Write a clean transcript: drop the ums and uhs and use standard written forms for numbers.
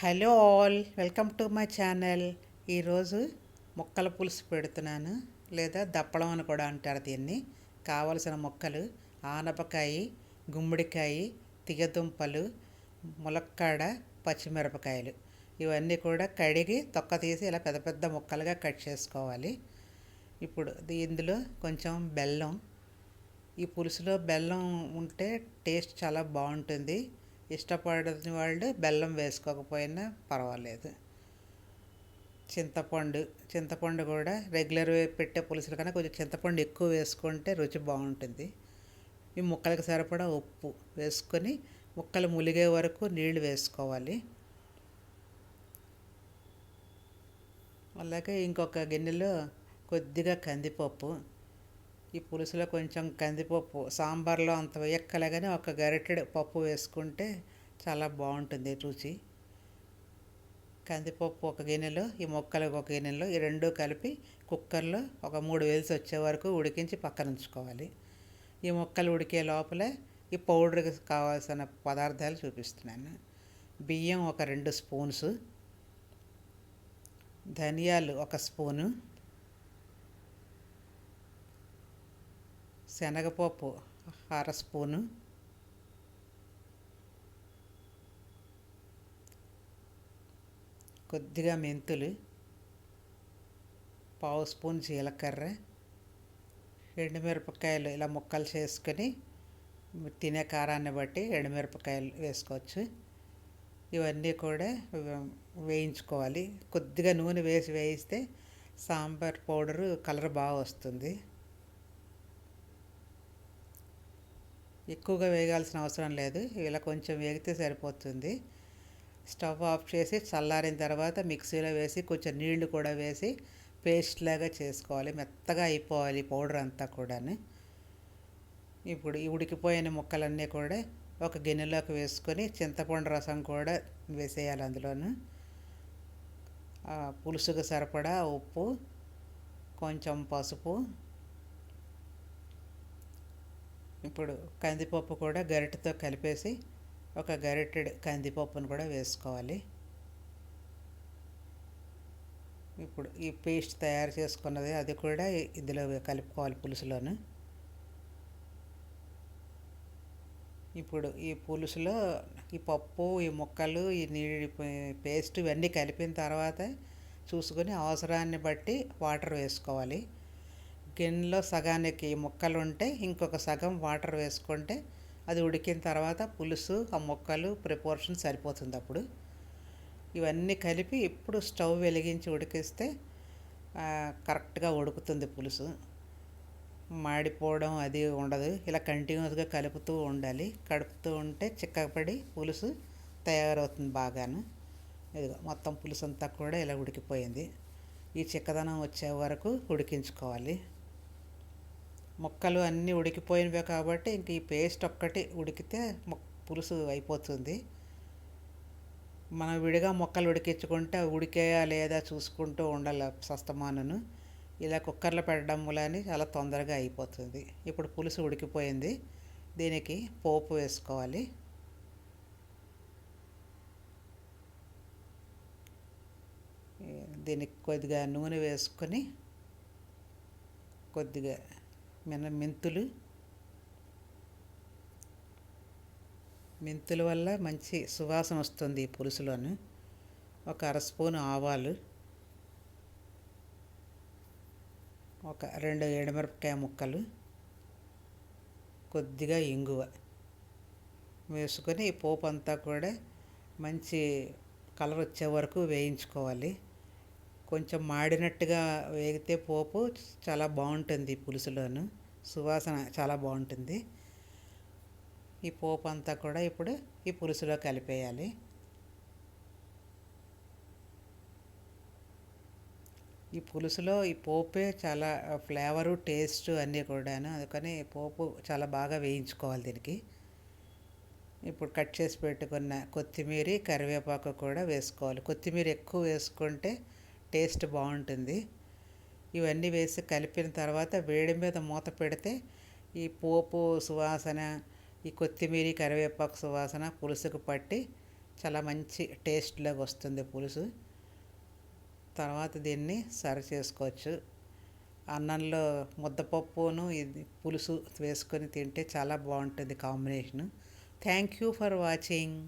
Hello all, welcome to my channel. ఈరోజు ముక్కల పులుసు పెడుతున్నాను, లేదా దప్పడం అని కూడా అంటారు దీన్ని. కావలసిన ముక్కలు: ఆనపకాయ, గుమ్మడికాయ, తీగదుంపలు, ములక్కాడ, పచ్చిమిరపకాయలు. ఇవన్నీ కూడా కడిగి తొక్క తీసి ఇలా పెద్ద పెద్ద ముక్కలుగా కట్ చేసుకోవాలి. ఇప్పుడు ఇందులో కొంచెం బెల్లం. ఈ పులుసులో బెల్లం ఉంటే టేస్ట్ చాలా బాగుంటుంది. ఇష్టపడని వాళ్ళు బెల్లం వేసుకోకపోయినా పర్వాలేదు. చింతపండు కూడా రెగ్యులర్ పెట్టే పులుసుల కన్నా కొంచెం చింతపండు ఎక్కువ వేసుకుంటే రుచి బాగుంటుంది. ఈ ముక్కలకు సరిపడా ఉప్పు వేసుకొని ముక్కలు ములిగే వరకు నీళ్లు వేసుకోవాలి. అలాగే ఇంకొక గిన్నెలో కొద్దిగా కందిపప్పు. ఈ పులుసులో కొంచెం కందిపప్పు సాంబార్లో అంత వేయక్కలే కానీ ఒక గరిటెడు పప్పు వేసుకుంటే చాలా బాగుంటుంది రుచి. కందిపప్పు ఒక గిన్నెలో, ఈ ముక్కలు ఒక గిన్నెలో, ఈ రెండు కలిపి కుక్కర్లో ఒక 3 విజిల్స్ వచ్చే వరకు ఉడికించి పక్కన ఉంచుకోవాలి. ఈ ముక్కలు ఉడికే లోపల ఈ పౌడర్కి కావాల్సిన పదార్థాలు చూపిస్తున్నాను. బియ్యం ఒక 2 స్పూన్స్, ధనియాలు 1 స్పూను, శనగపప్పు 1/2 స్పూను, కొద్దిగా మెంతులు, 1/2 స్పూన్ జీలకర్ర, ఎండుమిరపకాయలు ఇలా ముక్కలు చేసుకొని తినే కారాన్ని బట్టి ఎండుమిరపకాయలు వేసుకోవచ్చు. ఇవన్నీ కూడా వేయించుకోవాలి. కొద్దిగా నూనె వేయిస్తే సాంబార్ పౌడరు కలర్ బాగా వస్తుంది. ఎక్కువగా వేయాల్సిన అవసరం లేదు, ఇలా కొంచెం వేగితే సరిపోతుంది. స్టవ్ ఆఫ్ చేసి చల్లారిన తర్వాత మిక్సీలో వేసి కొంచెం నీళ్లు కూడా వేసి పేస్ట్ లాగా చేసుకోవాలి. మెత్తగా అయిపోవాలి పౌడర్ అంతా కూడా. ఇప్పుడు ఈ ఉడికిపోయిన ముక్కలన్నీ కూడా ఒక గిన్నెలోకి వేసుకొని చింతపండు రసం కూడా వేసేయాలి అందులోను. పులుసుకు సరిపడా ఉప్పు, కొంచెం పసుపు. ఇప్పుడు కందిపప్పు కూడా గరిటెతో కలిపేసి ఒక గరిటెడు కందిపప్పును కూడా వేసుకోవాలి. ఇప్పుడు ఈ పేస్ట్ తయారు చేసుకున్నది అది కూడా ఇందులో కలుపుకోవాలి పులుసులోను. ఇప్పుడు ఈ పులుసులో ఈ పప్పు, ఈ ముక్కలు, ఈ నీళ్ళు పేస్ట్ ఇవన్నీ కలిపిన తర్వాత చూసుకొని అవసరాన్ని బట్టి వాటర్ వేసుకోవాలి. గిన్నెలో సగానికి ముక్కలు ఉంటే ఇంకొక సగం వాటర్ వేసుకుంటే అది ఉడికిన తర్వాత పులుసు, ఆ ముక్కలు ప్రిపోర్షన్ సరిపోతుంది. అప్పుడు ఇవన్నీ కలిపి ఇప్పుడు స్టవ్ వెలిగించి ఉడికిస్తే కరెక్ట్గా ఉడుకుతుంది పులుసు. మాడిపోవడం అది ఉండదు. ఇలా కంటిన్యూస్గా కలుపుతూ ఉండాలి. కలుపుతూ ఉంటే చిక్కపడి పులుసు తయారవుతుంది బాగాను. ఇదిగో మొత్తం పులుసు అంతా కూడా ఇలా ఉడికిపోయింది. ఈ చిక్కదనం వచ్చే వరకు ఉడికించుకోవాలి. ముక్కలు అన్నీ ఉడికిపోయినవే కాబట్టి ఇంక ఈ పేస్ట్ ఒక్కటి ఉడికితే పులుసు అయిపోతుంది. మనం విడిగా ముక్కలు ఉడికించుకుంటే ఉడికేయా లేదా చూసుకుంటూ ఉండాలి సస్తమానను. ఇలా కుక్కర్లో పెట్టడం వలని చాలా తొందరగా అయిపోతుంది. ఇప్పుడు పులుసు ఉడికిపోయింది. దీనికి పోపు వేసుకోవాలి. దీనికి కొద్దిగా నూనె వేసుకొని కొద్దిగా మెంతుల వల్ల మంచి సువాసన వస్తుంది ఈ పులుసులోను. ఒక 1/2 స్పూను ఆవాలు, ఒక 2 ఎండుమిరపకాయ ముక్కలు, కొద్దిగా ఇంగువ వేసుకొని ఈ పోపు అంతా కూడా మంచి కలర్ వచ్చే వరకు వేయించుకోవాలి. కొంచెం మాడినట్టుగా వేగితే పోపు చాలా బాగుంటుంది పులుసులోను. సువాసన చాలా బాగుంటుంది. ఈ పోపు అంతా కూడా ఇప్పుడు ఈ పులుసులో కలిపేయాలి. ఈ పులుసులో ఈ పోపే చాలా ఫ్లేవరు, టేస్ట్ అన్నీ కూడాను. అందుకని పోపు చాలా బాగా వేయించుకోవాలి దీనికి. ఇప్పుడు కట్ చేసి పెట్టుకున్న కొత్తిమీర, కరివేపాకు కూడా వేసుకోవాలి. కొత్తిమీర ఎక్కువ వేసుకుంటే టేస్ట్ బాగుంటుంది. ఇవన్నీ వేసి కలిపిన తర్వాత వేడి మీద మూత పెడితే ఈ పోపు సువాసన, ఈ కొత్తిమీర, కరివేపాకు సువాసన పులుసుకు పట్టి చాలా మంచి టేస్ట్లోకి వస్తుంది పులుసు. తర్వాత దీన్ని సర్వ్ చేసుకోవచ్చు. అన్నంలో ముద్దపప్పును ఇది పులుసు వేసుకొని తింటే చాలా బాగుంటుంది combination. Thank you for watching.